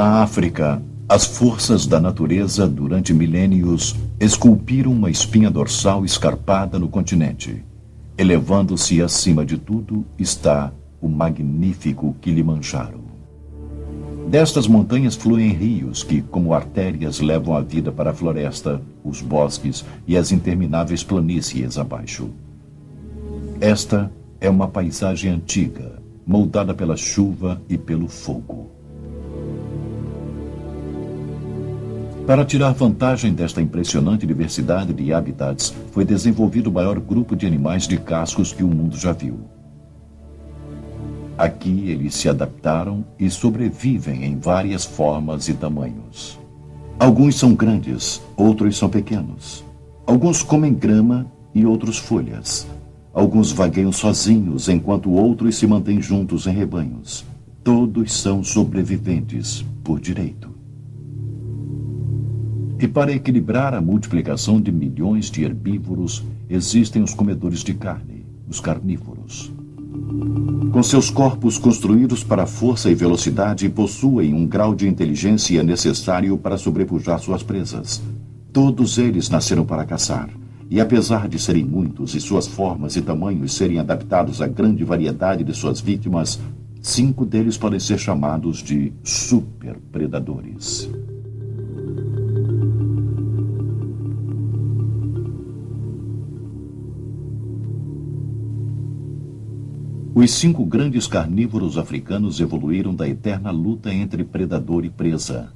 Na África, as forças da natureza, durante milênios, esculpiram uma espinha dorsal escarpada no continente. Elevando-se acima de tudo está o magnífico Kilimanjaro. Destas montanhas fluem rios que, como artérias, levam a vida para a floresta, os bosques e as intermináveis planícies abaixo. Esta é uma paisagem antiga, moldada pela chuva e pelo fogo. Para tirar vantagem desta impressionante diversidade de habitats, foi desenvolvido o maior grupo de animais de cascos que o mundo já viu. Aqui eles se adaptaram e sobrevivem em várias formas e tamanhos. Alguns são grandes, outros são pequenos. Alguns comem grama e outros folhas. Alguns vagueiam sozinhos, enquanto outros se mantêm juntos em rebanhos. Todos são sobreviventes por direito. E para equilibrar a multiplicação de milhões de herbívoros, existem os comedores de carne, os carnívoros. Com seus corpos construídos para força e velocidade, possuem um grau de inteligência necessário para sobrepujar suas presas. Todos eles nasceram para caçar, e apesar de serem muitos e suas formas e tamanhos serem adaptados à grande variedade de suas vítimas, 5 deles podem ser chamados de superpredadores. Os 5 grandes carnívoros africanos evoluíram da eterna luta entre predador e presa.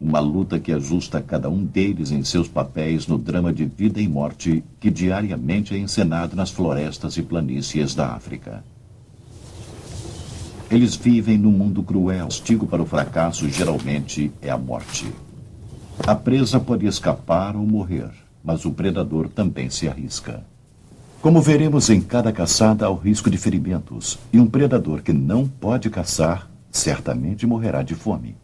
Uma luta que ajusta cada um deles em seus papéis no drama de vida e morte que diariamente é encenado nas florestas e planícies da África. Eles vivem num mundo cruel. O castigo para o fracasso geralmente é a morte. A presa pode escapar ou morrer, mas o predador também se arrisca. Como veremos, em cada caçada há o risco de ferimentos, e um predador que não pode caçar certamente morrerá de fome.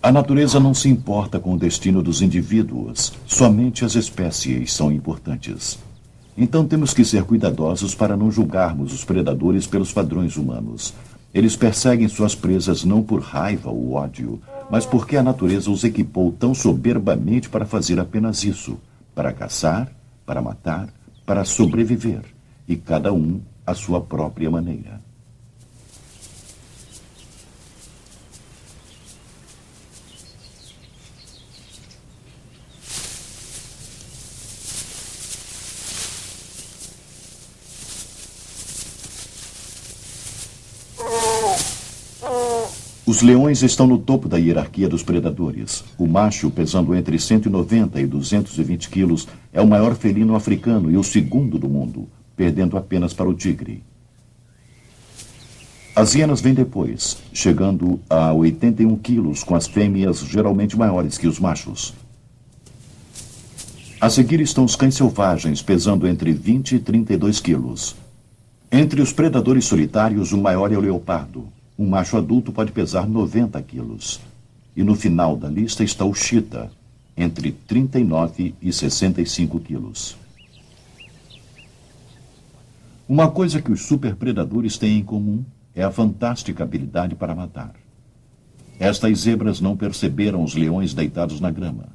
A natureza não se importa com o destino dos indivíduos, somente as espécies são importantes. Então temos que ser cuidadosos para não julgarmos os predadores pelos padrões humanos. Eles perseguem suas presas não por raiva ou ódio, mas porque a natureza os equipou tão soberbamente para fazer apenas isso, para caçar, para matar, para sobreviver, e cada um à sua própria maneira. Os leões estão no topo da hierarquia dos predadores. O macho, pesando entre 190 e 220 quilos, é o maior felino africano e o segundo do mundo, perdendo apenas para o tigre. As hienas vêm depois, chegando a 81 quilos, com as fêmeas geralmente maiores que os machos. A seguir estão os cães selvagens, pesando entre 20 e 32 quilos. Entre os predadores solitários, o maior é o leopardo. Um macho adulto pode pesar 90 quilos. E no final da lista está o chita, entre 39 e 65 quilos. Uma coisa que os superpredadores têm em comum é a fantástica habilidade para matar. Estas zebras não perceberam os leões deitados na grama.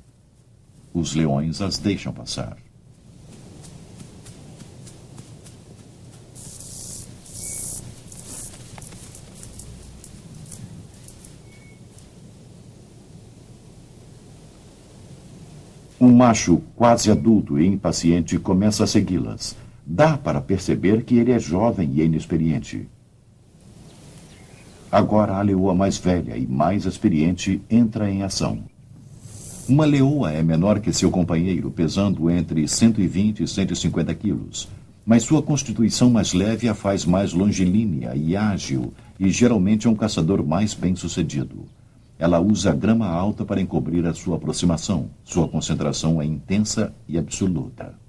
Os leões as deixam passar. Um macho quase adulto e impaciente começa a segui-las. Dá para perceber que ele é jovem e inexperiente. Agora a leoa mais velha e mais experiente entra em ação. Uma leoa é menor que seu companheiro, pesando entre 120 e 150 quilos. Mas sua constituição mais leve a faz mais longilínea e ágil, e geralmente é um caçador mais bem-sucedido. Ela usa a grama alta para encobrir a sua aproximação. Sua concentração é intensa e absoluta.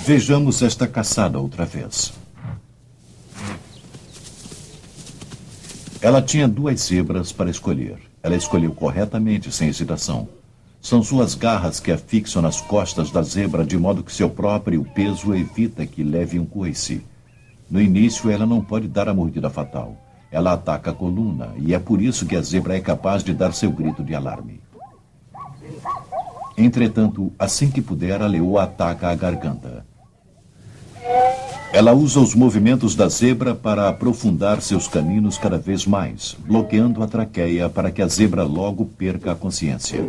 Vejamos esta caçada outra vez. Ela tinha 2 zebras para escolher. Ela escolheu corretamente, sem hesitação. São suas garras que a fixam nas costas da zebra, de modo que seu próprio peso evita que leve um coice. No início, ela não pode dar a mordida fatal. Ela ataca a coluna, e é por isso que a zebra é capaz de dar seu grito de alarme. Entretanto, assim que puder, a leoa ataca a garganta. Ela usa os movimentos da zebra para aprofundar seus caninos cada vez mais, bloqueando a traqueia para que a zebra logo perca a consciência.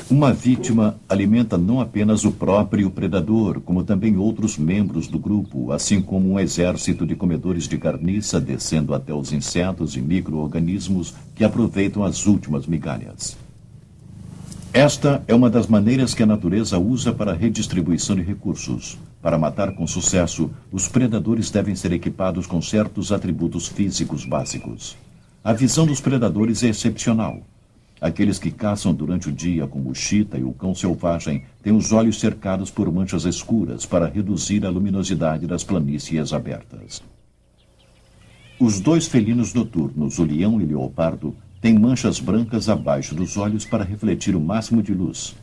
Uma vítima alimenta não apenas o próprio predador, como também outros membros do grupo, assim como um exército de comedores de carniça descendo até os insetos e micro-organismos que aproveitam as últimas migalhas. Esta é uma das maneiras que a natureza usa para a redistribuição de recursos. Para matar com sucesso, os predadores devem ser equipados com certos atributos físicos básicos. A visão dos predadores é excepcional. Aqueles que caçam durante o dia, como o chita e o cão selvagem, têm os olhos cercados por manchas escuras para reduzir a luminosidade das planícies abertas. Os 2 felinos noturnos, o leão e o leopardo, têm manchas brancas abaixo dos olhos para refletir o máximo de luz.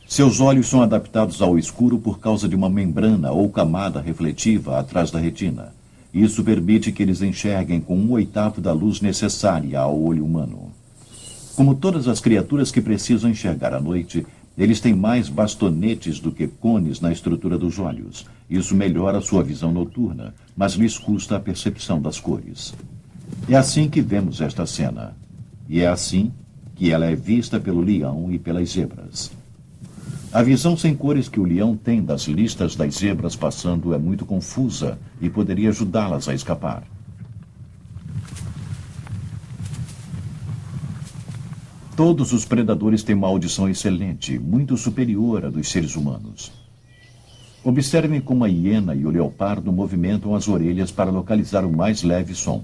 Seus olhos são adaptados ao escuro por causa de uma membrana ou camada refletiva atrás da retina. Isso permite que eles enxerguem com 1/8 da luz necessária ao olho humano. Como todas as criaturas que precisam enxergar à noite, eles têm mais bastonetes do que cones na estrutura dos olhos. Isso melhora sua visão noturna, mas lhes custa a percepção das cores. É assim que vemos esta cena. E é assim que ela é vista pelo leão e pelas zebras. A visão sem cores que o leão tem das listas das zebras passando é muito confusa e poderia ajudá-las a escapar. Todos os predadores têm uma audição excelente, muito superior à dos seres humanos. Observem como a hiena e o leopardo movimentam as orelhas para localizar o mais leve som.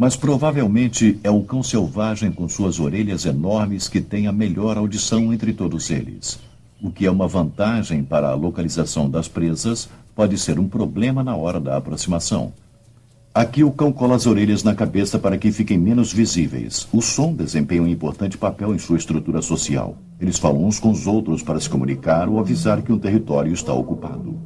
Mas provavelmente é o cão selvagem com suas orelhas enormes que tem a melhor audição entre todos eles. O que é uma vantagem para a localização das presas, pode ser um problema na hora da aproximação. Aqui o cão cola as orelhas na cabeça para que fiquem menos visíveis. O som desempenha um importante papel em sua estrutura social. Eles falam uns com os outros para se comunicar ou avisar que um território está ocupado.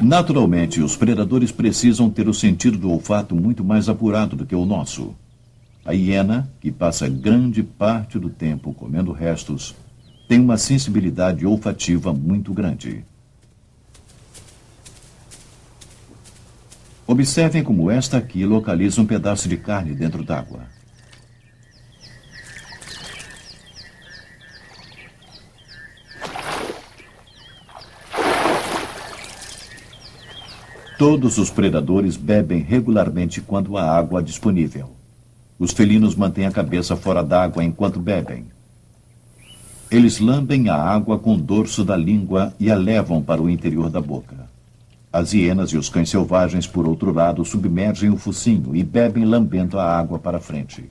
Naturalmente, os predadores precisam ter o sentido do olfato muito mais apurado do que o nosso. A hiena, que passa grande parte do tempo comendo restos, tem uma sensibilidade olfativa muito grande. Observem como esta aqui localiza um pedaço de carne dentro d'água. Todos os predadores bebem regularmente quando há água disponível. Os felinos mantêm a cabeça fora d'água enquanto bebem. Eles lambem a água com o dorso da língua e a levam para o interior da boca. As hienas e os cães selvagens, por outro lado, submergem o focinho e bebem lambendo a água para frente.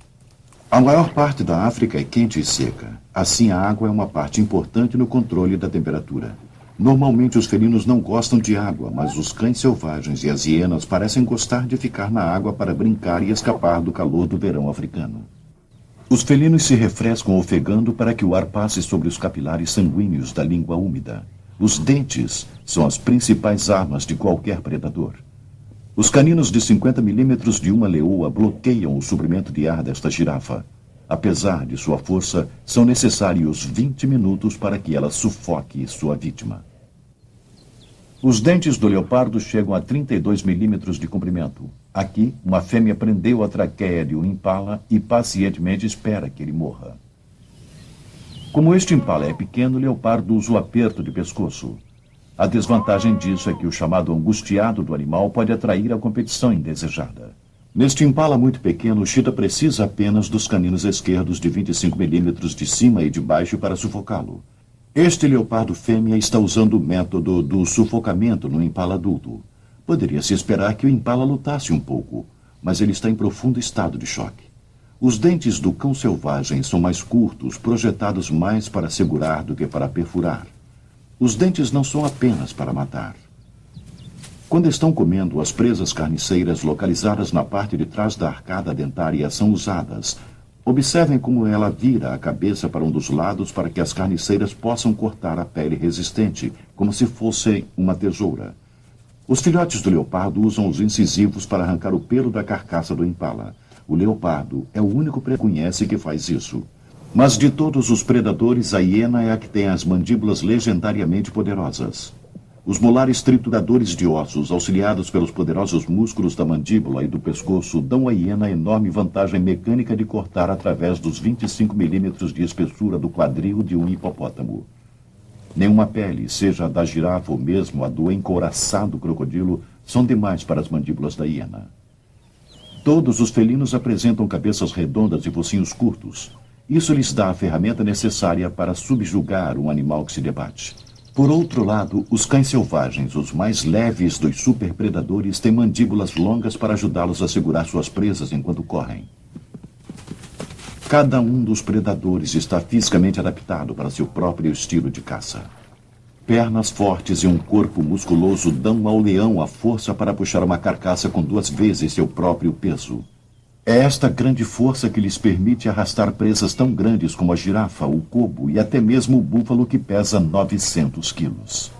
A maior parte da África é quente e seca. Assim, a água é uma parte importante no controle da temperatura. Normalmente os felinos não gostam de água, mas os cães selvagens e as hienas parecem gostar de ficar na água para brincar e escapar do calor do verão africano. Os felinos se refrescam ofegando para que o ar passe sobre os capilares sanguíneos da língua úmida. Os dentes são as principais armas de qualquer predador. Os caninos de 50 milímetros de uma leoa bloqueiam o suprimento de ar desta girafa. Apesar de sua força, são necessários 20 minutos para que ela sufoque sua vítima. Os dentes do leopardo chegam a 32 milímetros de comprimento. Aqui, uma fêmea prendeu a traqueia de um impala e pacientemente espera que ele morra. Como este impala é pequeno, o leopardo usa o aperto de pescoço. A desvantagem disso é que o chamado angustiado do animal pode atrair a competição indesejada. Neste impala muito pequeno, o cheetah precisa apenas dos caninos esquerdos de 25 milímetros de cima e de baixo para sufocá-lo. Este leopardo fêmea está usando o método do sufocamento no impala adulto. Poderia-se esperar que o impala lutasse um pouco, mas ele está em profundo estado de choque. Os dentes do cão selvagem são mais curtos, projetados mais para segurar do que para perfurar. Os dentes não são apenas para matar. Quando estão comendo, as presas carniceiras localizadas na parte de trás da arcada dentária são usadas. Observem como ela vira a cabeça para um dos lados para que as carniceiras possam cortar a pele resistente, como se fosse uma tesoura. Os filhotes do leopardo usam os incisivos para arrancar o pelo da carcaça do impala. O leopardo é o único que conhece que faz isso. Mas de todos os predadores, a hiena é a que tem as mandíbulas legendariamente poderosas. Os molares trituradores de ossos, auxiliados pelos poderosos músculos da mandíbula e do pescoço, dão à hiena a enorme vantagem mecânica de cortar através dos 25 milímetros de espessura do quadril de um hipopótamo. Nenhuma pele, seja a da girafa ou mesmo a do encouraçado crocodilo, são demais para as mandíbulas da hiena. Todos os felinos apresentam cabeças redondas e focinhos curtos. Isso lhes dá a ferramenta necessária para subjugar um animal que se debate. Por outro lado, os cães selvagens, os mais leves dos superpredadores, têm mandíbulas longas para ajudá-los a segurar suas presas enquanto correm. Cada um dos predadores está fisicamente adaptado para seu próprio estilo de caça. Pernas fortes e um corpo musculoso dão ao leão a força para puxar uma carcaça com 2 vezes seu próprio peso. É esta grande força que lhes permite arrastar presas tão grandes como a girafa, o corvo e até mesmo o búfalo, que pesa 900 quilos.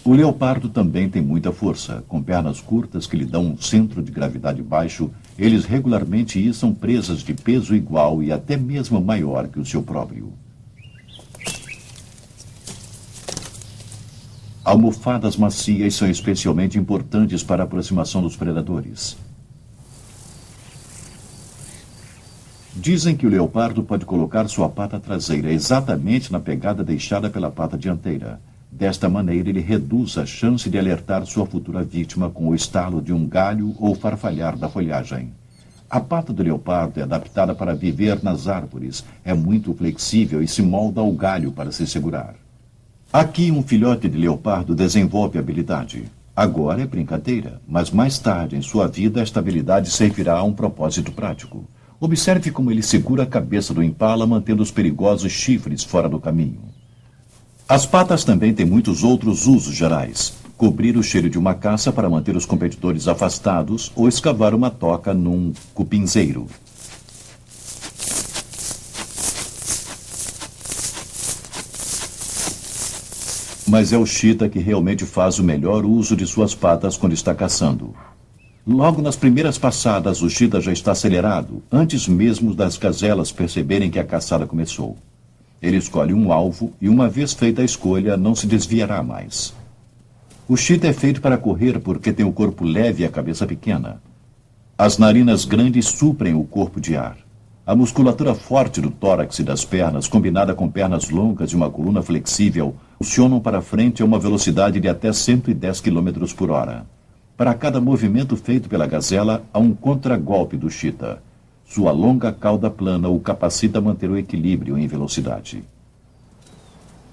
O leopardo também tem muita força. Com pernas curtas que lhe dão um centro de gravidade baixo, eles regularmente içam presas de peso igual e até mesmo maior que o seu próprio. Almofadas macias são especialmente importantes para a aproximação dos predadores. Dizem que o leopardo pode colocar sua pata traseira exatamente na pegada deixada pela pata dianteira. Desta maneira, ele reduz a chance de alertar sua futura vítima com o estalo de um galho ou farfalhar da folhagem. A pata do leopardo é adaptada para viver nas árvores, é muito flexível e se molda ao galho para se segurar. Aqui, um filhote de leopardo desenvolve habilidade. Agora é brincadeira, mas mais tarde em sua vida esta habilidade servirá a um propósito prático. Observe como ele segura a cabeça do impala, mantendo os perigosos chifres fora do caminho. As patas também têm muitos outros usos gerais. Cobrir o cheiro de uma caça para manter os competidores afastados ou escavar uma toca num cupinzeiro. Mas é o cheetah que realmente faz o melhor uso de suas patas quando está caçando. Logo nas primeiras passadas, o cheetah já está acelerado, antes mesmo das gazelas perceberem que a caçada começou. Ele escolhe um alvo e, uma vez feita a escolha, não se desviará mais. O cheetah é feito para correr porque tem o corpo leve e a cabeça pequena. As narinas grandes suprem o corpo de ar. A musculatura forte do tórax e das pernas, combinada com pernas longas e uma coluna flexível, funcionam para frente a uma velocidade de até 110 km por hora. Para cada movimento feito pela gazela, há um contragolpe do cheetah. Sua longa cauda plana o capacita a manter o equilíbrio em velocidade.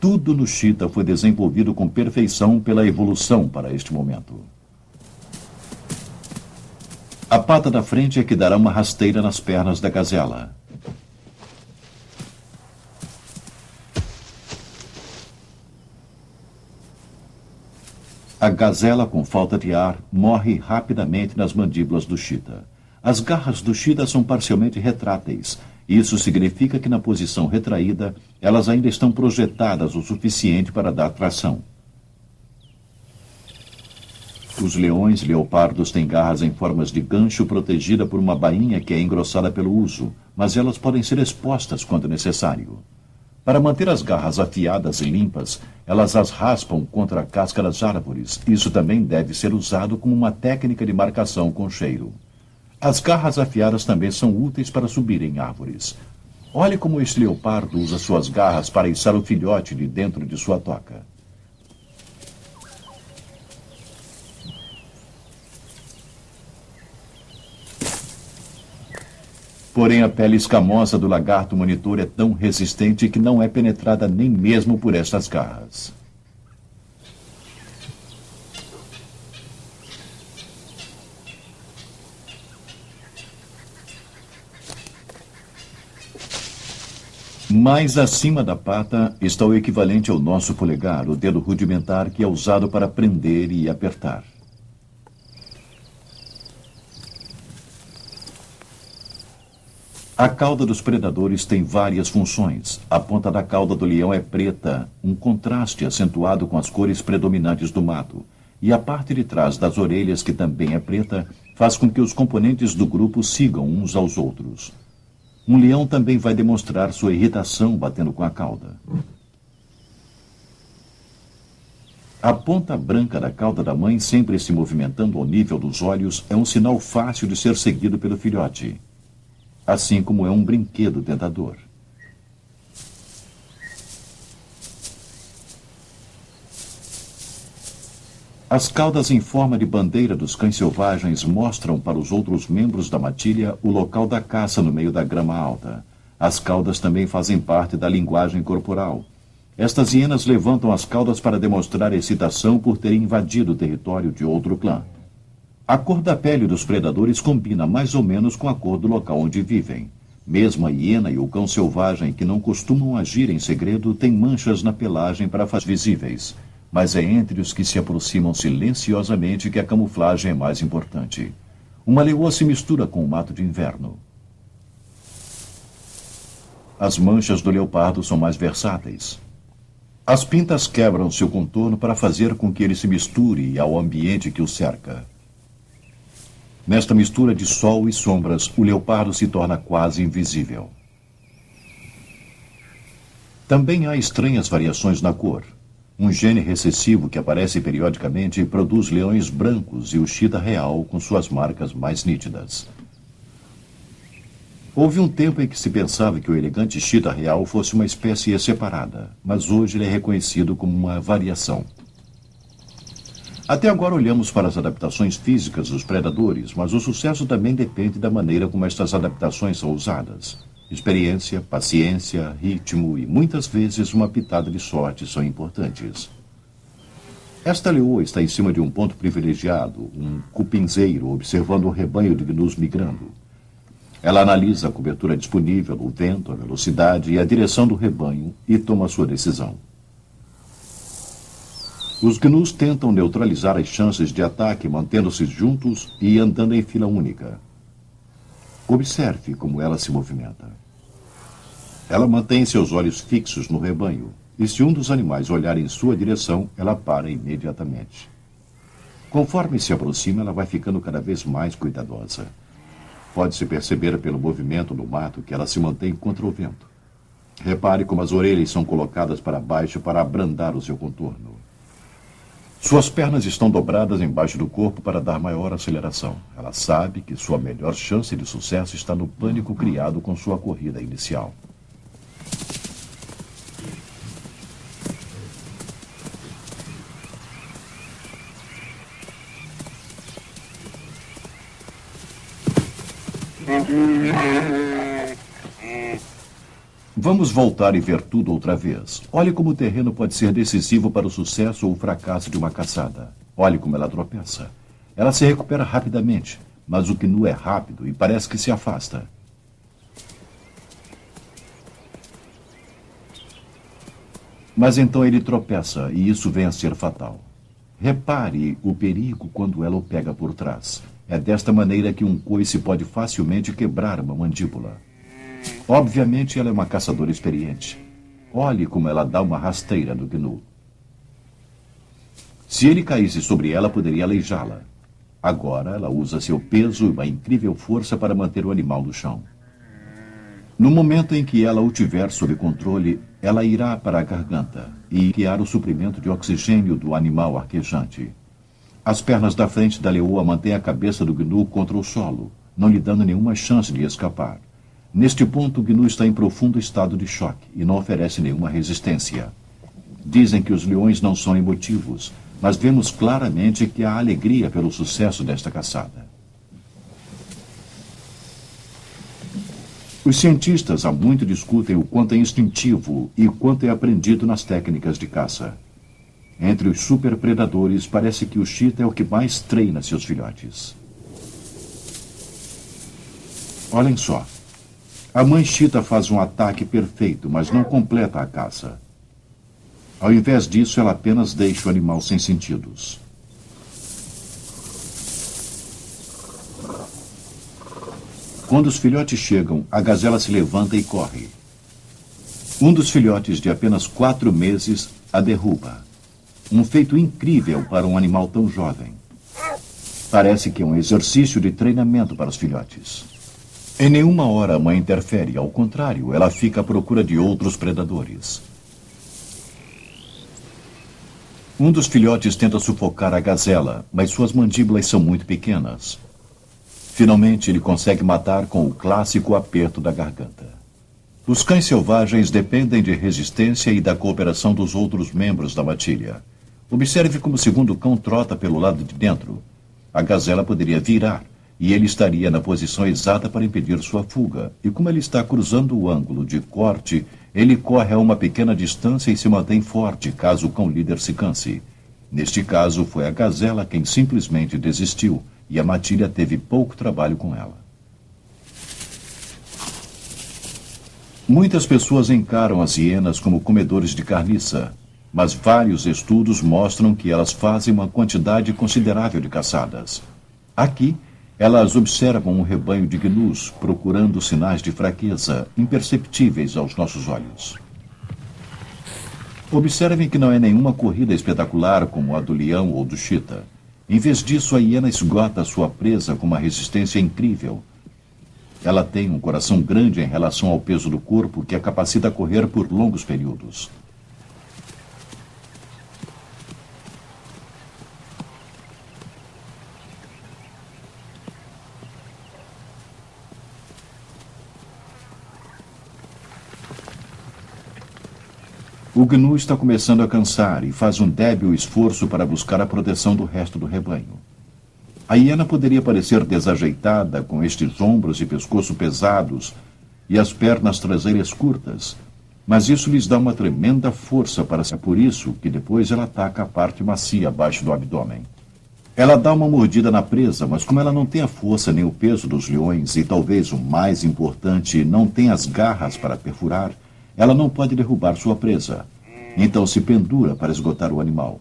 Tudo no cheetah foi desenvolvido com perfeição pela evolução para este momento. A pata da frente é que dará uma rasteira nas pernas da gazela. A gazela, com falta de ar, morre rapidamente nas mandíbulas do cheetah. As garras do cheetah são parcialmente retráteis. Isso significa que na posição retraída, elas ainda estão projetadas o suficiente para dar tração. Os leões e leopardos têm garras em formas de gancho protegida por uma bainha que é engrossada pelo uso, mas elas podem ser expostas quando necessário. Para manter as garras afiadas e limpas, elas as raspam contra a casca das árvores. Isso também deve ser usado como uma técnica de marcação com cheiro. As garras afiadas também são úteis para subir em árvores. Olhe como este leopardo usa suas garras para içar o filhote de dentro de sua toca. Porém, a pele escamosa do lagarto monitor é tão resistente que não é penetrada nem mesmo por estas garras. Mais acima da pata está o equivalente ao nosso polegar, o dedo rudimentar que é usado para prender e apertar. A cauda dos predadores tem várias funções. A ponta da cauda do leão é preta, um contraste acentuado com as cores predominantes do mato. E a parte de trás das orelhas, que também é preta, faz com que os componentes do grupo sigam uns aos outros. Um leão também vai demonstrar sua irritação batendo com a cauda. A ponta branca da cauda da mãe, sempre se movimentando ao nível dos olhos, é um sinal fácil de ser seguido pelo filhote. Assim como é um brinquedo tentador. As caudas em forma de bandeira dos cães selvagens mostram para os outros membros da matilha o local da caça no meio da grama alta. As caudas também fazem parte da linguagem corporal. Estas hienas levantam as caudas para demonstrar excitação por terem invadido o território de outro clã. A cor da pele dos predadores combina mais ou menos com a cor do local onde vivem. Mesmo a hiena e o cão selvagem, que não costumam agir em segredo, têm manchas na pelagem para fazer visíveis. Mas é entre os que se aproximam silenciosamente que a camuflagem é mais importante. Uma leoa se mistura com o mato de inverno. As manchas do leopardo são mais versáteis. As pintas quebram seu contorno para fazer com que ele se misture ao ambiente que o cerca. Nesta mistura de sol e sombras, o leopardo se torna quase invisível. Também há estranhas variações na cor. Um gene recessivo que aparece periodicamente produz leões brancos e o cheetah real com suas marcas mais nítidas. Houve um tempo em que se pensava que o elegante cheetah real fosse uma espécie separada, mas hoje ele é reconhecido como uma variação. Até agora olhamos para as adaptações físicas dos predadores, mas o sucesso também depende da maneira como estas adaptações são usadas. Experiência, paciência, ritmo e muitas vezes uma pitada de sorte são importantes. Esta leoa está em cima de um ponto privilegiado, um cupinzeiro, observando um rebanho de gnus migrando. Ela analisa a cobertura disponível, o vento, a velocidade e a direção do rebanho e toma sua decisão. Os gnus tentam neutralizar as chances de ataque mantendo-se juntos e andando em fila única. Observe como ela se movimenta. Ela mantém seus olhos fixos no rebanho, e se um dos animais olhar em sua direção, ela para imediatamente. Conforme se aproxima, ela vai ficando cada vez mais cuidadosa. Pode-se perceber pelo movimento no mato que ela se mantém contra o vento. Repare como as orelhas são colocadas para baixo para abrandar o seu contorno. Suas pernas estão dobradas embaixo do corpo para dar maior aceleração. Ela sabe que sua melhor chance de sucesso está no pânico criado com sua corrida inicial. Vamos voltar e ver tudo outra vez. Olhe como o terreno pode ser decisivo para o sucesso ou o fracasso de uma caçada. Olhe como ela tropeça. Ela se recupera rapidamente, mas o gnu é rápido e parece que se afasta. Mas então ele tropeça e isso vem a ser fatal. Repare o perigo quando ela o pega por trás. É desta maneira que um coice pode facilmente quebrar uma mandíbula. Obviamente ela é uma caçadora experiente. Olhe como ela dá uma rasteira no gnu. Se ele caísse sobre ela, poderia aleijá-la. Agora, ela usa seu peso e uma incrível força para manter o animal no chão. No momento em que ela o tiver sob controle, ela irá para a garganta e guiar o suprimento de oxigênio do animal arquejante. As pernas da frente da leoa mantêm a cabeça do gnu contra o solo, não lhe dando nenhuma chance de escapar. Neste ponto, o gnu está em profundo estado de choque e não oferece nenhuma resistência. Dizem que os leões não são emotivos, mas vemos claramente que há alegria pelo sucesso desta caçada. Os cientistas há muito discutem o quanto é instintivo e o quanto é aprendido nas técnicas de caça. Entre os superpredadores, parece que o cheetah é o que mais treina seus filhotes. Olhem só. A mãe cheetah faz um ataque perfeito, mas não completa a caça. Ao invés disso, ela apenas deixa o animal sem sentidos. Quando os filhotes chegam, a gazela se levanta e corre. Um dos filhotes, de apenas 4 meses, a derruba. Um feito incrível para um animal tão jovem. Parece que é um exercício de treinamento para os filhotes. Em nenhuma hora a mãe interfere, ao contrário, ela fica à procura de outros predadores. Um dos filhotes tenta sufocar a gazela, mas suas mandíbulas são muito pequenas. Finalmente, ele consegue matar com o clássico aperto da garganta. Os cães selvagens dependem de resistência e da cooperação dos outros membros da matilha. Observe como o segundo cão trota pelo lado de dentro. A gazela poderia virar, e ele estaria na posição exata para impedir sua fuga. E como ele está cruzando o ângulo de corte, ele corre a uma pequena distância e se mantém forte caso o cão líder se canse. Neste caso, foi a gazela quem simplesmente desistiu, e a matilha teve pouco trabalho com ela. Muitas pessoas encaram as hienas como comedores de carniça, mas vários estudos mostram que elas fazem uma quantidade considerável de caçadas. Aqui, elas observam um rebanho de gnus procurando sinais de fraqueza imperceptíveis aos nossos olhos. Observem que não é nenhuma corrida espetacular como a do leão ou do cheetah. Em vez disso, a hiena esgota sua presa com uma resistência incrível. Ela tem um coração grande em relação ao peso do corpo que a capacita a correr por longos períodos. O gnu está começando a cansar e faz um débil esforço para buscar a proteção do resto do rebanho. A hiena poderia parecer desajeitada, com estes ombros e pescoço pesados e as pernas traseiras curtas, mas isso lhes dá uma tremenda força para ser por isso que depois ela ataca a parte macia abaixo do abdômen. Ela dá uma mordida na presa, mas como ela não tem a força nem o peso dos leões e talvez o mais importante, não tem as garras para perfurar, ela não pode derrubar sua presa. Então se pendura para esgotar o animal.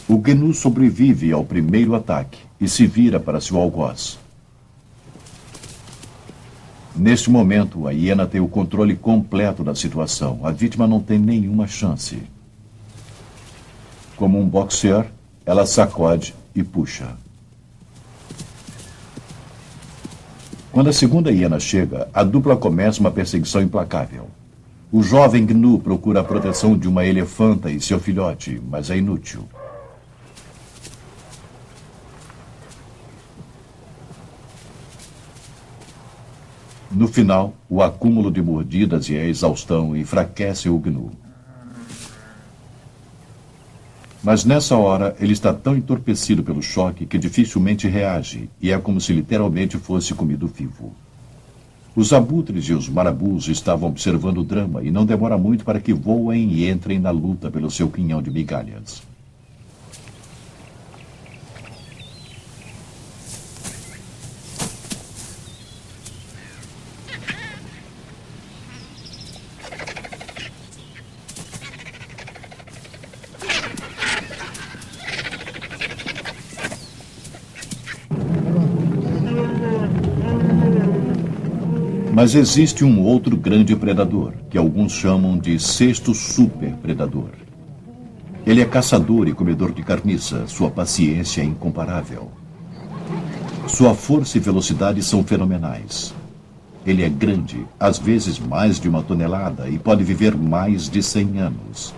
O gnu sobrevive ao primeiro ataque e se vira para seu algoz. Neste momento, a hiena tem o controle completo da situação. A vítima não tem nenhuma chance. Como um boxer, ela sacode e puxa. Quando a segunda hiena chega, a dupla começa uma perseguição implacável. O jovem gnu procura a proteção de uma elefanta e seu filhote, mas é inútil. No final, o acúmulo de mordidas e a exaustão enfraquecem o gnu. Mas nessa hora, ele está tão entorpecido pelo choque que dificilmente reage, e é como se literalmente fosse comido vivo. Os abutres e os marabus estavam observando o drama e não demora muito para que voem e entrem na luta pelo seu quinhão de migalhas. Mas existe um outro grande predador, que alguns chamam de sexto superpredador. Ele é caçador e comedor de carniça. Sua paciência é incomparável. Sua força e velocidade são fenomenais. Ele é grande, às vezes mais de 1 tonelada, e pode viver mais de 100 anos.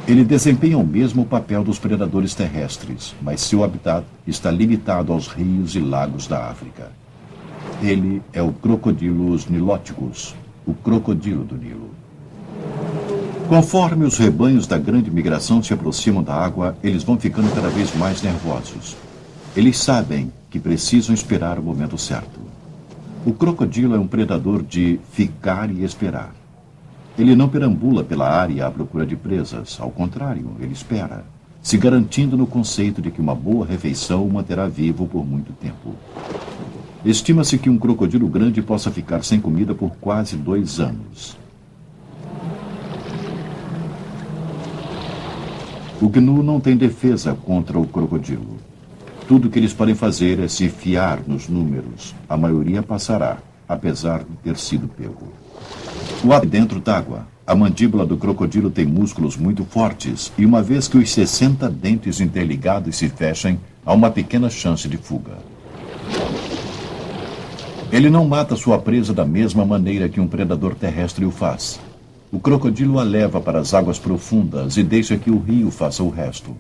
Ele desempenha o mesmo papel dos predadores terrestres, mas seu habitat está limitado aos rios e lagos da África. Ele é o Crocodilus niloticus, o crocodilo do Nilo. Conforme os rebanhos da grande migração se aproximam da água, eles vão ficando cada vez mais nervosos. Eles sabem que precisam esperar o momento certo. O crocodilo é um predador de ficar e esperar. Ele não perambula pela área à procura de presas. Ao contrário, ele espera, se garantindo no conceito de que uma boa refeição o manterá vivo por muito tempo. Estima-se que um crocodilo grande possa ficar sem comida por quase 2 anos. O gnu não tem defesa contra o crocodilo. Tudo que eles podem fazer é se fiar nos números. A maioria passará, apesar de ter sido pego. O ar dentro d'água. A mandíbula do crocodilo tem músculos muito fortes e uma vez que os 60 dentes interligados se fechem, há uma pequena chance de fuga. Ele não mata sua presa da mesma maneira que um predador terrestre o faz. O crocodilo a leva para as águas profundas e deixa que o rio faça o resto.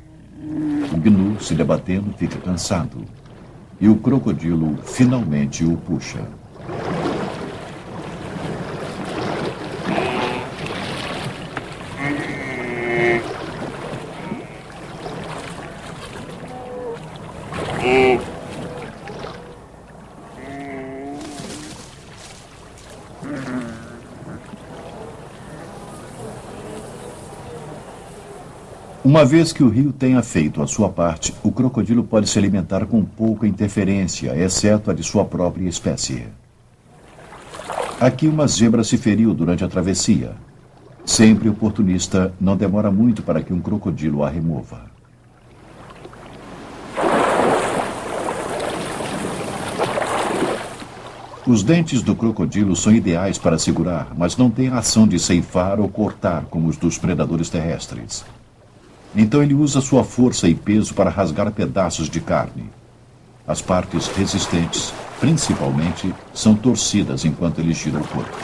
O gnu, se debatendo, fica cansado. E o crocodilo finalmente o puxa. Uma vez que o rio tenha feito a sua parte, o crocodilo pode se alimentar com pouca interferência, exceto a de sua própria espécie. Aqui uma zebra se feriu durante a travessia. Sempre oportunista, não demora muito para que um crocodilo a remova. Os dentes do crocodilo são ideais para segurar, mas não têm a ação de ceifar ou cortar como os dos predadores terrestres. Então ele usa sua força e peso para rasgar pedaços de carne. As partes resistentes, principalmente, são torcidas enquanto ele gira o corpo.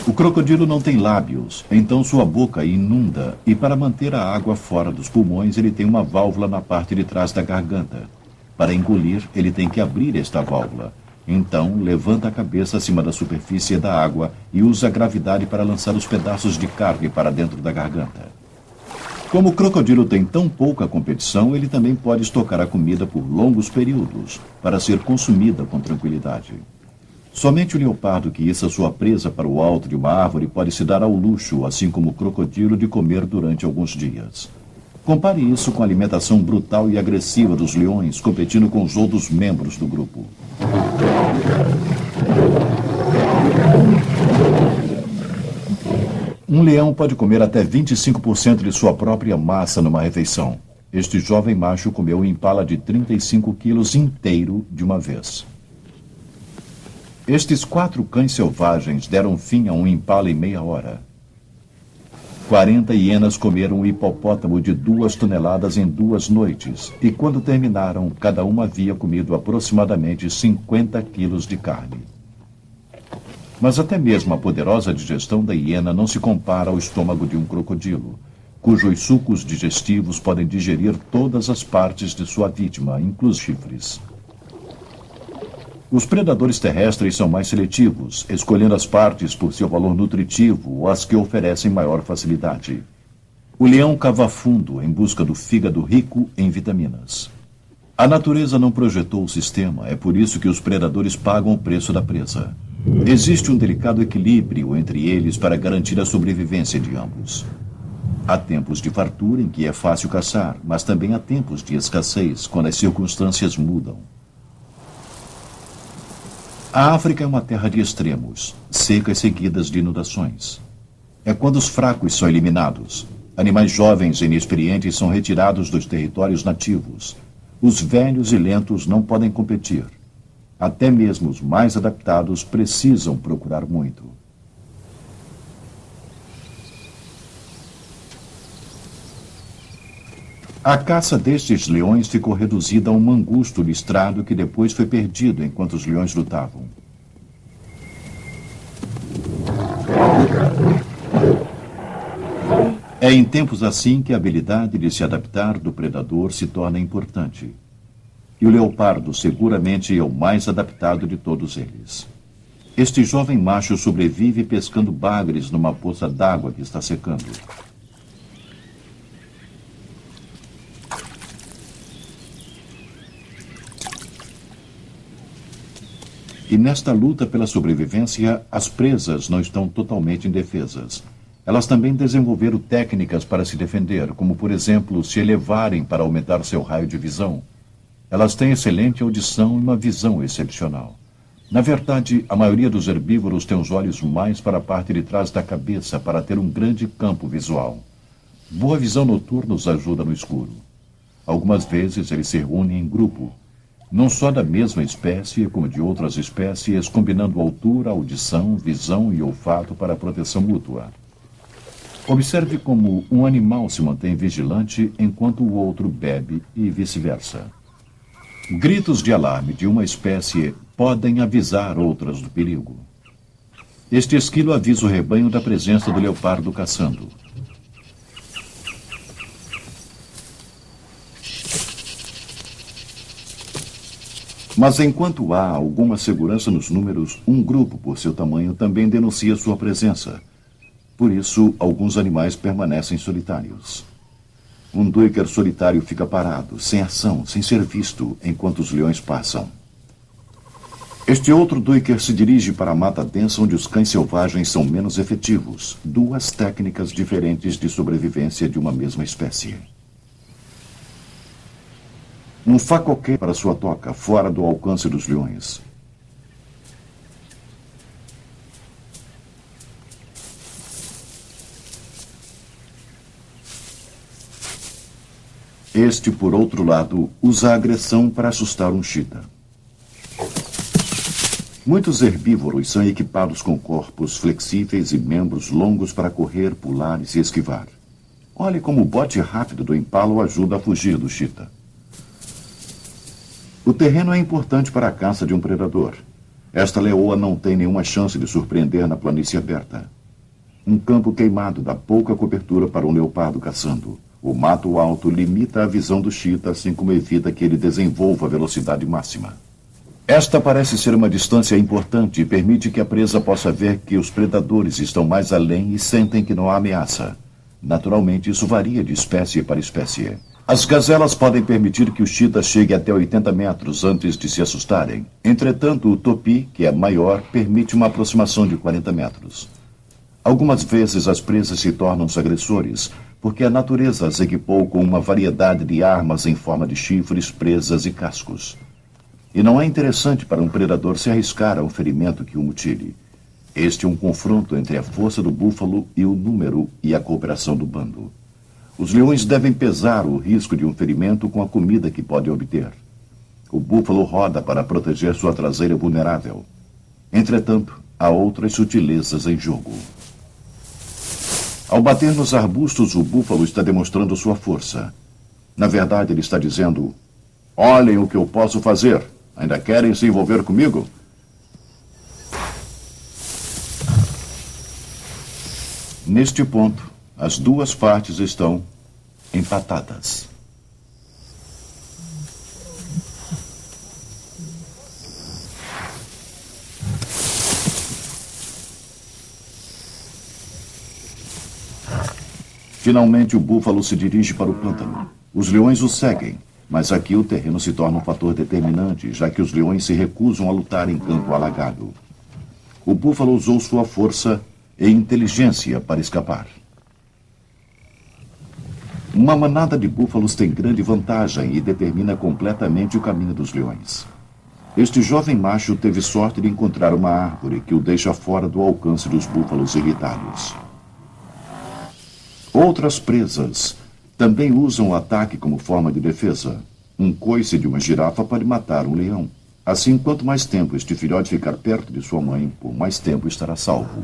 O crocodilo não tem lábios, então sua boca inunda e para manter a água fora dos pulmões ele tem uma válvula na parte de trás da garganta. Para engolir, ele tem que abrir esta válvula. Então, levanta a cabeça acima da superfície da água e usa a gravidade para lançar os pedaços de carne para dentro da garganta. Como o crocodilo tem tão pouca competição, ele também pode estocar a comida por longos períodos, para ser consumida com tranquilidade. Somente o leopardo que issa sua presa para o alto de uma árvore pode se dar ao luxo, assim como o crocodilo, de comer durante alguns dias. Compare isso com a alimentação brutal e agressiva dos leões, competindo com os outros membros do grupo. Um leão pode comer até 25% de sua própria massa numa refeição. Este jovem macho comeu um impala de 35 quilos inteiro de uma vez. Estes 4 cães selvagens deram fim a um impala em meia hora. 40 hienas comeram um hipopótamo de 2 toneladas em 2 noites, e quando terminaram, cada uma havia comido aproximadamente 50 quilos de carne. Mas até mesmo a poderosa digestão da hiena não se compara ao estômago de um crocodilo, cujos sucos digestivos podem digerir todas as partes de sua vítima, inclusive chifres. Os predadores terrestres são mais seletivos, escolhendo as partes por seu valor nutritivo ou as que oferecem maior facilidade. O leão cava fundo em busca do fígado rico em vitaminas. A natureza não projetou o sistema, é por isso que os predadores pagam o preço da presa. Existe um delicado equilíbrio entre eles para garantir a sobrevivência de ambos. Há tempos de fartura em que é fácil caçar, mas também há tempos de escassez, quando as circunstâncias mudam. A África é uma terra de extremos, secas seguidas de inundações. É quando os fracos são eliminados. Animais jovens e inexperientes são retirados dos territórios nativos. Os velhos e lentos não podem competir. Até mesmo os mais adaptados precisam procurar muito. A caça destes leões ficou reduzida a um mangusto listrado que depois foi perdido enquanto os leões lutavam. É em tempos assim que a habilidade de se adaptar do predador se torna importante. E o leopardo seguramente é o mais adaptado de todos eles. Este jovem macho sobrevive pescando bagres numa poça d'água que está secando. E nesta luta pela sobrevivência, as presas não estão totalmente indefesas. Elas também desenvolveram técnicas para se defender, como, por exemplo, se elevarem para aumentar seu raio de visão. Elas têm excelente audição e uma visão excepcional. Na verdade, a maioria dos herbívoros tem os olhos mais para a parte de trás da cabeça para ter um grande campo visual. Boa visão noturna os ajuda no escuro. Algumas vezes eles se reúnem em grupo, não só da mesma espécie, como de outras espécies, combinando altura, audição, visão e olfato para proteção mútua. Observe como um animal se mantém vigilante enquanto o outro bebe e vice-versa. Gritos de alarme de uma espécie podem avisar outras do perigo. Este esquilo avisa o rebanho da presença do leopardo caçando. Mas enquanto há alguma segurança nos números, um grupo, por seu tamanho, também denuncia sua presença. Por isso, alguns animais permanecem solitários. Um duiker solitário fica parado, sem ação, sem ser visto, enquanto os leões passam. Este outro duiker se dirige para a mata densa onde os cães selvagens são menos efetivos. Duas técnicas diferentes de sobrevivência de uma mesma espécie. Um facoquê para sua toca, fora do alcance dos leões. Este, por outro lado, usa a agressão para assustar um chita. Muitos herbívoros são equipados com corpos flexíveis e membros longos para correr, pular e se esquivar. Olhe como o bote rápido do impala o ajuda a fugir do chita. O terreno é importante para a caça de um predador. Esta leoa não tem nenhuma chance de surpreender na planície aberta. Um campo queimado dá pouca cobertura para um leopardo caçando. O mato alto limita a visão do chita, assim como evita que ele desenvolva a velocidade máxima. Esta parece ser uma distância importante e permite que a presa possa ver que os predadores estão mais além e sentem que não há ameaça. Naturalmente, isso varia de espécie para espécie. As gazelas podem permitir que o chita chegue até 80 metros antes de se assustarem. Entretanto, o topi, que é maior, permite uma aproximação de 40 metros. Algumas vezes as presas se tornam os agressores, porque a natureza as equipou com uma variedade de armas em forma de chifres, presas e cascos. E não é interessante para um predador se arriscar a um ferimento que o mutile. Este é um confronto entre a força do búfalo e o número e a cooperação do bando. Os leões devem pesar o risco de um ferimento com a comida que pode obter. O búfalo roda para proteger sua traseira vulnerável. Entretanto, há outras sutilezas em jogo. Ao bater nos arbustos, o búfalo está demonstrando sua força. Na verdade, ele está dizendo: olhem o que eu posso fazer. Ainda querem se envolver comigo? Neste ponto, as duas partes estão empatadas. Finalmente, o búfalo se dirige para o pântano. Os leões o seguem, mas aqui o terreno se torna um fator determinante, já que os leões se recusam a lutar em campo alagado. O búfalo usou sua força e inteligência para escapar. Uma manada de búfalos tem grande vantagem e determina completamente o caminho dos leões. Este jovem macho teve sorte de encontrar uma árvore que o deixa fora do alcance dos búfalos irritados. Outras presas também usam o ataque como forma de defesa. Um coice de uma girafa pode matar um leão. Assim, quanto mais tempo este filhote ficar perto de sua mãe, por mais tempo estará salvo.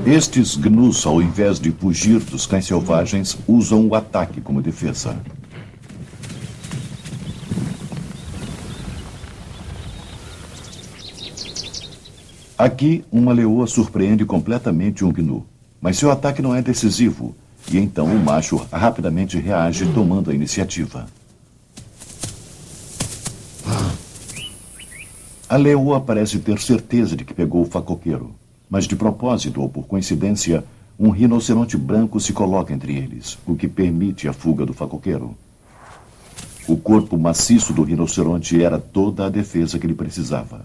Estes gnus, ao invés de fugir dos cães selvagens, usam o ataque como defesa. Aqui, uma leoa surpreende completamente um gnu, mas seu ataque não é decisivo, e então o macho rapidamente reage tomando a iniciativa. A leoa parece ter certeza de que pegou o facoqueiro, mas de propósito ou por coincidência, um rinoceronte branco se coloca entre eles, o que permite a fuga do facoqueiro. O corpo maciço do rinoceronte era toda a defesa que ele precisava.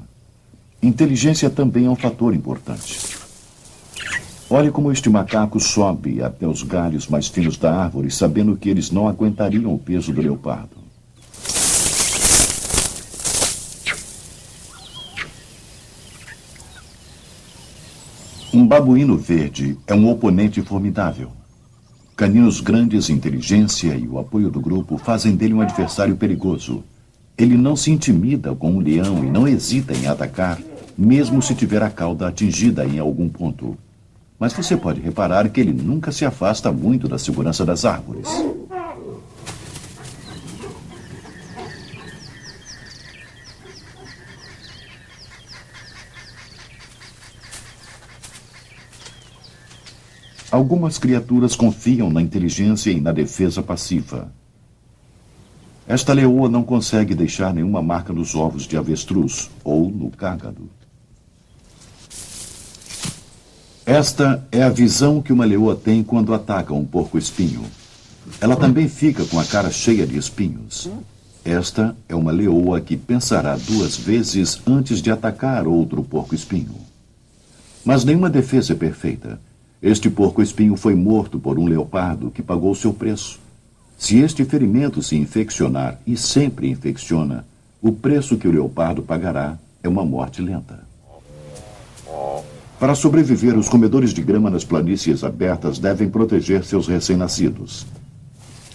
Inteligência também é um fator importante. Olhe como este macaco sobe até os galhos mais finos da árvore, sabendo que eles não aguentariam o peso do leopardo. Um babuíno verde é um oponente formidável. Caninos grandes, inteligência e o apoio do grupo fazem dele um adversário perigoso. Ele não se intimida com um leão e não hesita em atacar, mesmo se tiver a cauda atingida em algum ponto. Mas você pode reparar que ele nunca se afasta muito da segurança das árvores. Algumas criaturas confiam na inteligência e na defesa passiva. Esta leoa não consegue deixar nenhuma marca nos ovos de avestruz ou no cágado. Esta é a visão que uma leoa tem quando ataca um porco-espinho. Ela também fica com a cara cheia de espinhos. Esta é uma leoa que pensará 2 vezes antes de atacar outro porco-espinho. Mas nenhuma defesa é perfeita. Este porco-espinho foi morto por um leopardo que pagou seu preço. Se este ferimento se infeccionar, e sempre infecciona, o preço que o leopardo pagará é uma morte lenta. Para sobreviver, os comedores de grama nas planícies abertas devem proteger seus recém-nascidos.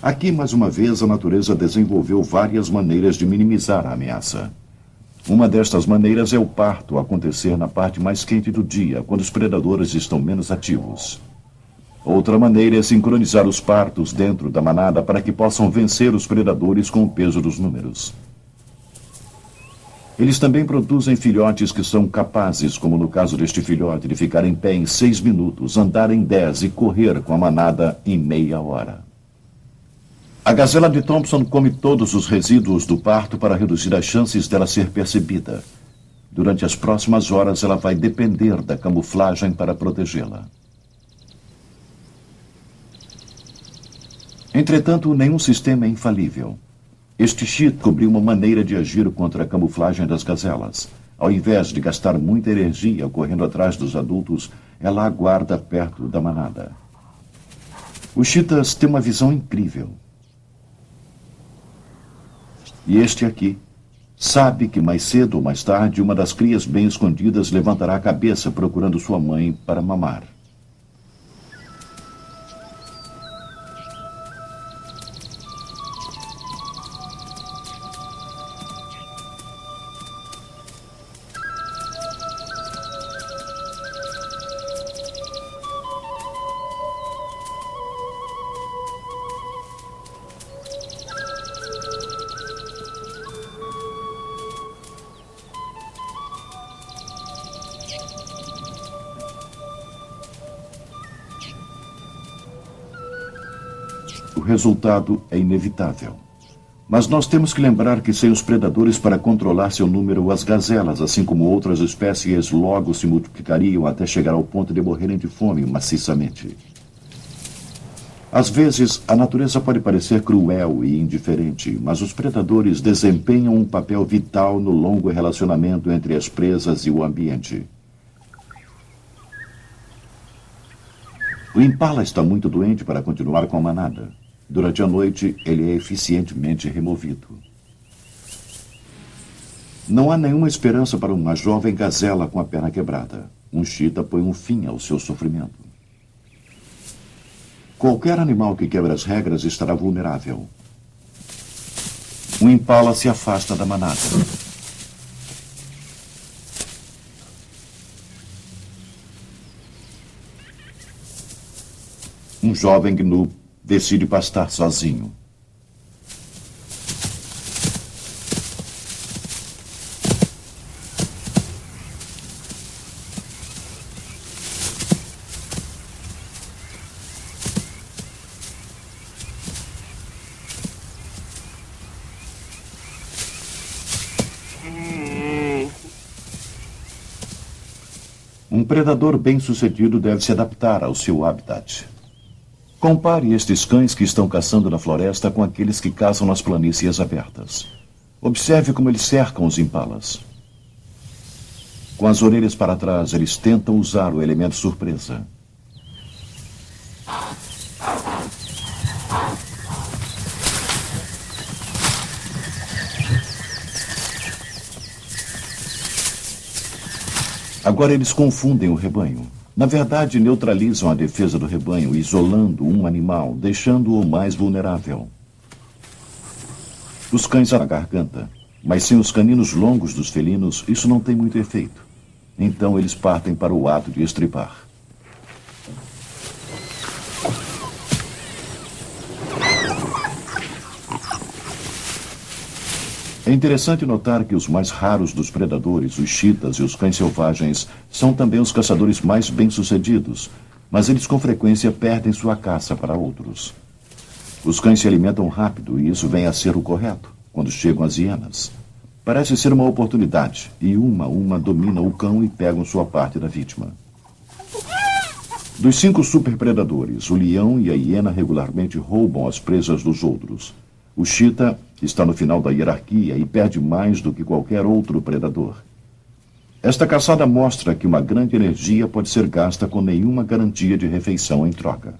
Aqui, mais uma vez, a natureza desenvolveu várias maneiras de minimizar a ameaça. Uma destas maneiras é o parto acontecer na parte mais quente do dia, quando os predadores estão menos ativos. Outra maneira é sincronizar os partos dentro da manada para que possam vencer os predadores com o peso dos números. Eles também produzem filhotes que são capazes, como no caso deste filhote, de ficar em pé em 6 minutos, andar em 10 e correr com a manada em meia hora. A gazela de Thompson come todos os resíduos do parto para reduzir as chances dela ser percebida. Durante as próximas horas, ela vai depender da camuflagem para protegê-la. Entretanto, nenhum sistema é infalível. Este cheat cobriu uma maneira de agir contra a camuflagem das gazelas. Ao invés de gastar muita energia correndo atrás dos adultos, ela aguarda perto da manada. Os cheetahs têm uma visão incrível. E este aqui sabe que mais cedo ou mais tarde uma das crias bem escondidas levantará a cabeça procurando sua mãe para mamar. O resultado é inevitável. Mas nós temos que lembrar que sem os predadores para controlar seu número, as gazelas, assim como outras espécies, logo se multiplicariam até chegar ao ponto de morrerem de fome maciçamente. Às vezes, a natureza pode parecer cruel e indiferente, mas os predadores desempenham um papel vital no longo relacionamento entre as presas e o ambiente. O impala está muito doente para continuar com a manada. Durante a noite, ele é eficientemente removido. Não há nenhuma esperança para uma jovem gazela com a perna quebrada. Um cheetah põe um fim ao seu sofrimento. Qualquer animal que quebra as regras estará vulnerável. O impala se afasta da manada. Um jovem gnu decide pastar sozinho. Um predador bem-sucedido deve se adaptar ao seu habitat. Compare estes cães que estão caçando na floresta com aqueles que caçam nas planícies abertas. Observe como eles cercam os impalas. Com as orelhas para trás, eles tentam usar o elemento surpresa. Agora eles confundem o rebanho. Na verdade, neutralizam a defesa do rebanho, isolando um animal, deixando-o mais vulnerável. Os cães à garganta, mas sem os caninos longos dos felinos, isso não tem muito efeito. Então eles partem para o ato de estripar. É interessante notar que os mais raros dos predadores, os chitas e os cães selvagens, são também os caçadores mais bem-sucedidos, mas eles com frequência perdem sua caça para outros. Os cães se alimentam rápido e isso vem a ser o correto, quando chegam as hienas. Parece ser uma oportunidade, e uma a uma dominam o cão e pegam sua parte da vítima. Dos 5 superpredadores, o leão e a hiena regularmente roubam as presas dos outros. O chita está no final da hierarquia e perde mais do que qualquer outro predador. Esta caçada mostra que uma grande energia pode ser gasta com nenhuma garantia de refeição em troca.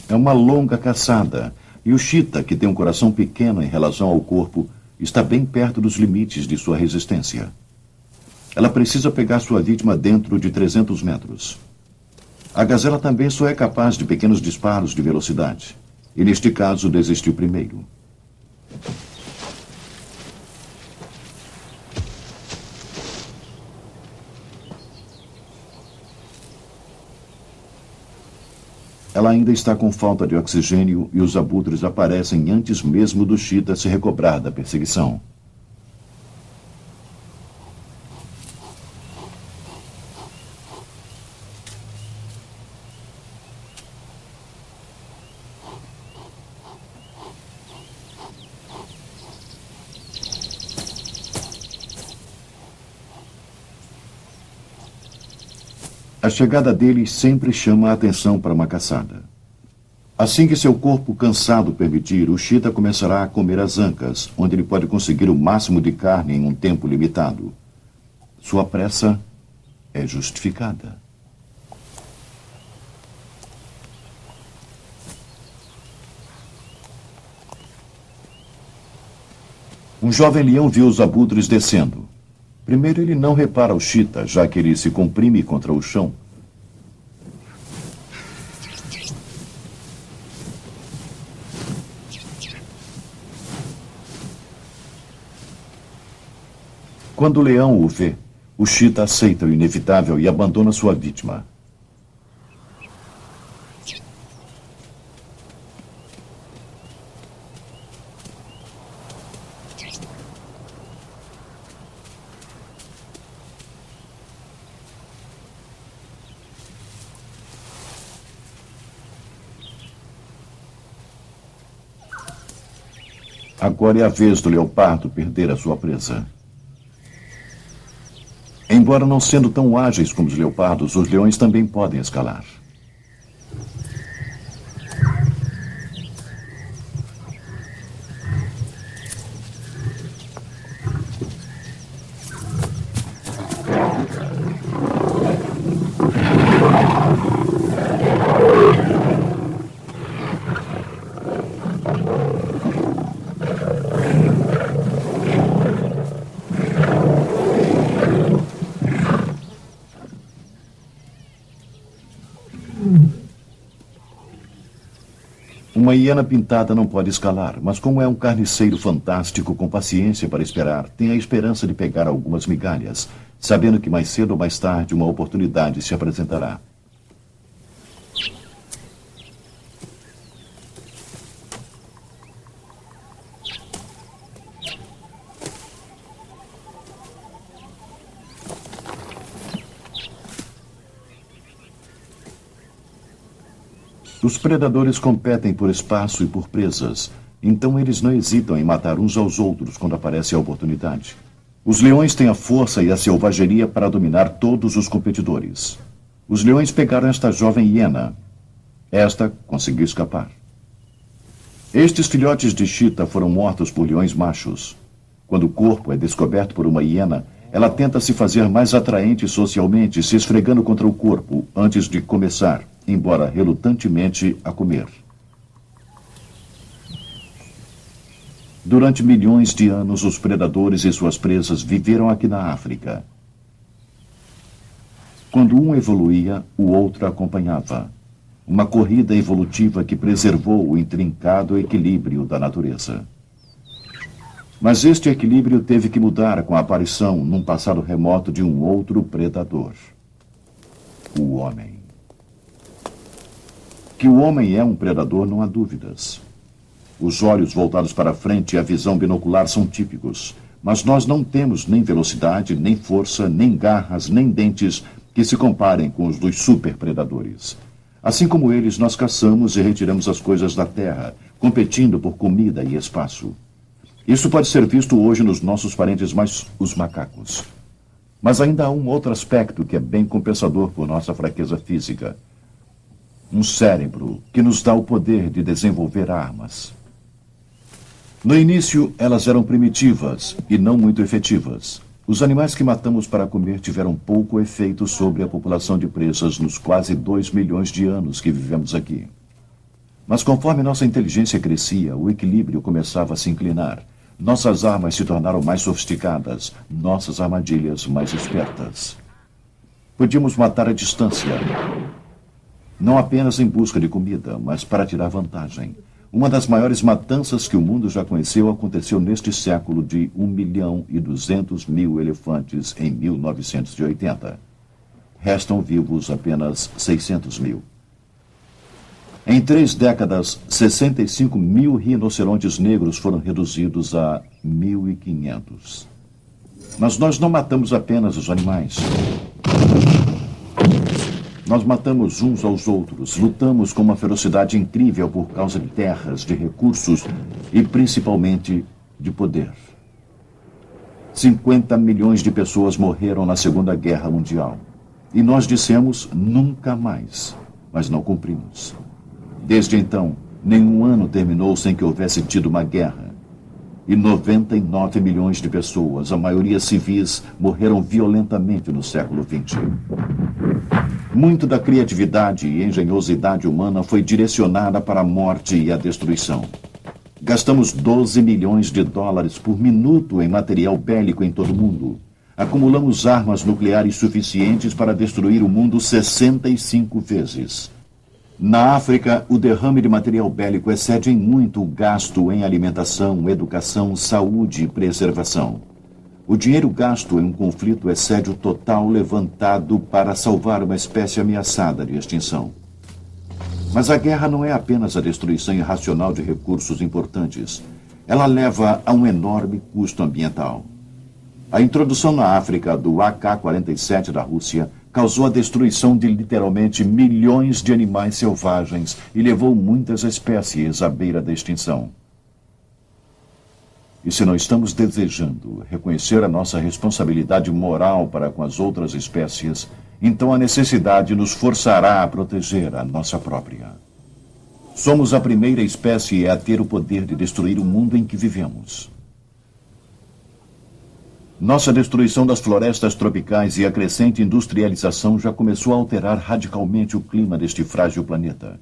É uma longa caçada, e o chita, que tem um coração pequeno em relação ao corpo, está bem perto dos limites de sua resistência. Ela precisa pegar sua vítima dentro de 300 metros. A gazela também só é capaz de pequenos disparos de velocidade, e neste caso desistiu primeiro. Ela ainda está com falta de oxigênio e os abutres aparecem antes mesmo do chita se recobrar da perseguição. A chegada deles sempre chama a atenção para uma caçada. Assim que seu corpo cansado permitir, o chita começará a comer as ancas, onde ele pode conseguir o máximo de carne em um tempo limitado. Sua pressa é justificada. Um jovem leão viu os abutres descendo. Primeiro, ele não repara o chita, já que ele se comprime contra o chão. Quando o leão o vê, o chita aceita o inevitável e abandona sua vítima. Agora é a vez do leopardo perder a sua presa. Embora não sendo tão ágeis como os leopardos, os leões também podem escalar. Uma hiena pintada não pode escalar, mas como é um carniceiro fantástico com paciência para esperar, tem a esperança de pegar algumas migalhas, sabendo que mais cedo ou mais tarde uma oportunidade se apresentará. Os predadores competem por espaço e por presas, então eles não hesitam em matar uns aos outros quando aparece a oportunidade. Os leões têm a força e a selvageria para dominar todos os competidores. Os leões pegaram esta jovem hiena. Esta conseguiu escapar. Estes filhotes de chita foram mortos por leões machos. Quando o corpo é descoberto por uma hiena, ela tenta se fazer mais atraente socialmente, se esfregando contra o corpo antes de começar, embora relutantemente, a comer. Durante milhões de anos, os predadores e suas presas viveram aqui na África. Quando um evoluía, o outro acompanhava. Uma corrida evolutiva que preservou o intrincado equilíbrio da natureza. Mas este equilíbrio teve que mudar com a aparição, num passado remoto, de um outro predador. O homem. Que o homem é um predador, não há dúvidas. Os olhos voltados para frente e a visão binocular são típicos, mas nós não temos nem velocidade, nem força, nem garras, nem dentes que se comparem com os dos superpredadores. Assim como eles, nós caçamos e retiramos as coisas da terra, competindo por comida e espaço. Isso pode ser visto hoje nos nossos parentes os macacos. Mas ainda há um outro aspecto que é bem compensador por nossa fraqueza física. Um cérebro que nos dá o poder de desenvolver armas. No início, elas eram primitivas e não muito efetivas. Os animais que matamos para comer tiveram pouco efeito sobre a população de presas nos quase 2 milhões de anos que vivemos aqui. Mas conforme nossa inteligência crescia, o equilíbrio começava a se inclinar. Nossas armas se tornaram mais sofisticadas, nossas armadilhas mais espertas. Podíamos matar à distância, não apenas em busca de comida, mas para tirar vantagem. Uma das maiores matanças que o mundo já conheceu aconteceu neste século de 1.200.000 elefantes em 1980. Restam vivos apenas 600 mil. Em 3 décadas, 65 mil rinocerontes negros foram reduzidos a 1.500. Mas nós não matamos apenas os animais. Nós matamos uns aos outros, lutamos com uma ferocidade incrível por causa de terras, de recursos e, principalmente, de poder. 50 milhões de pessoas morreram na Segunda Guerra Mundial. E nós dissemos nunca mais, mas não cumprimos. Desde então, nenhum ano terminou sem que houvesse tido uma guerra. E 99 milhões de pessoas, a maioria civis, morreram violentamente no século XX. Muito da criatividade e engenhosidade humana foi direcionada para a morte e a destruição. Gastamos 12 milhões de dólares por minuto em material bélico em todo o mundo. Acumulamos armas nucleares suficientes para destruir o mundo 65 vezes. Na África, o derrame de material bélico excede em muito o gasto em alimentação, educação, saúde e preservação. O dinheiro gasto em um conflito excede o total levantado para salvar uma espécie ameaçada de extinção. Mas a guerra não é apenas a destruição irracional de recursos importantes. Ela leva a um enorme custo ambiental. A introdução na África do AK-47 da Rússia causou a destruição de literalmente milhões de animais selvagens e levou muitas espécies à beira da extinção. E se não estamos desejando reconhecer a nossa responsabilidade moral para com as outras espécies, então a necessidade nos forçará a proteger a nossa própria. Somos a primeira espécie a ter o poder de destruir o mundo em que vivemos. Nossa destruição das florestas tropicais e a crescente industrialização já começou a alterar radicalmente o clima deste frágil planeta.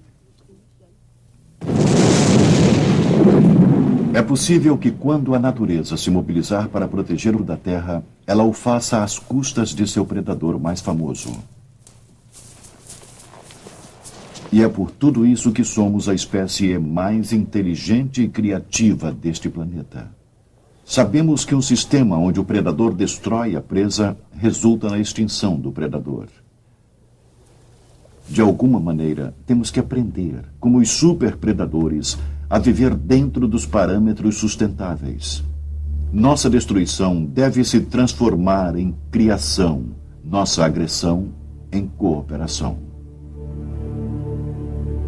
É possível que quando a natureza se mobilizar para proteger o da Terra, ela o faça às custas de seu predador mais famoso. E é por tudo isso que somos a espécie mais inteligente e criativa deste planeta. Sabemos que um sistema onde o predador destrói a presa resulta na extinção do predador. De alguma maneira, temos que aprender, como os superpredadores, a viver dentro dos parâmetros sustentáveis. Nossa destruição deve se transformar em criação, nossa agressão em cooperação.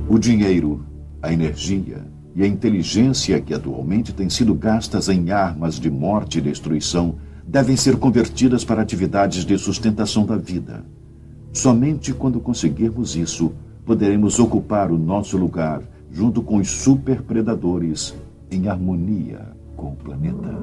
O dinheiro, a energia e a inteligência que atualmente têm sido gastas em armas de morte e destruição devem ser convertidas para atividades de sustentação da vida. Somente quando conseguirmos isso, poderemos ocupar o nosso lugar junto com os superpredadores em harmonia com o planeta.